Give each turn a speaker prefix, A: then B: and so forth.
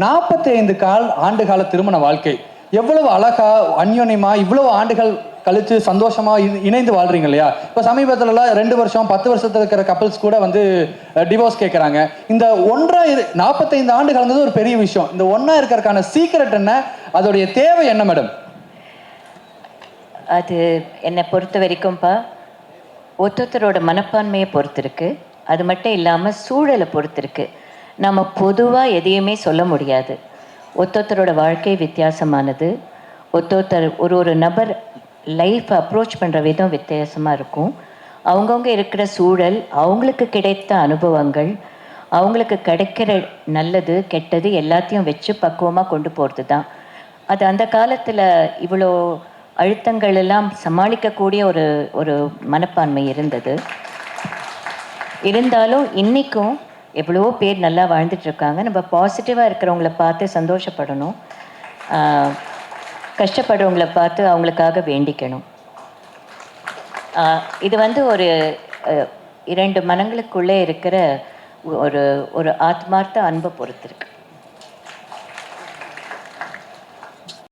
A: 45 ஆண்டு கால திருமண வாழ்க்கை எவ்வளவு அழகா அந்யோன்யமா இவ்வளவு ஆண்டுகள் கழிச்சு சந்தோஷமா இணைந்து வாழ்றீங்க இல்லையா? இப்போ சமீபத்துலலாம் 2 வருஷம் 10 வருஷத்துல இருக்கிற கப்பல்ஸ் கூட வந்து டிவோர்ஸ் கேட்குறாங்க. இந்த 45 ஆண்டுகள்ங்கிறது ஒரு பெரிய விஷயம். இந்த ஒன்றா இருக்கிறதுக்கான சீக்ரெட் என்ன, அதோடைய தேவை என்ன மேடம்?
B: அது என்னை பொறுத்த வரைக்கும்ப்பா ஒருத்தரோட மனப்பான்மையை பொறுத்திருக்கு. அது மட்டும் இல்லாமல் சூழலை பொறுத்திருக்கு. நம்ம பொதுவாக எதையுமே சொல்ல முடியாது. ஒருத்தரோட வாழ்க்கை வித்தியாசமானது. ஒருத்தர் ஒரு நபர் லைஃப் அப்ரோச் பண்ணுற விதம் வித்தியாசமாக இருக்கும். அவங்கவுங்க இருக்கிற சூழல், அவங்களுக்கு கிடைத்த அனுபவங்கள், அவங்களுக்கு கிடைக்கிற நல்லது கெட்டது எல்லாத்தையும் வச்சு பக்குவமாக கொண்டு போகிறது தான். அது அந்த காலத்தில் இவ்வளோ அழுத்தங்கள் எல்லாம் சமாளிக்கக்கூடிய ஒரு மனப்பான்மை இருந்தது. இருந்தாலும் இன்றைக்கும் எவ்வளோ பேர் நல்லா வாழ்ந்துட்டுருக்காங்க. நம்ம பாசிட்டிவாக இருக்கிறவங்கள பார்த்து சந்தோஷப்படணும். கஷ்டப்படுறவங்கள பார்த்து அவங்களுக்காக வேண்டிக்கணும். இது வந்து ஒரு 2 மனங்களுக்குள்ளே இருக்கிற ஒரு ஆத்மார்த்த அன்பை பொறுத்திருக்கு.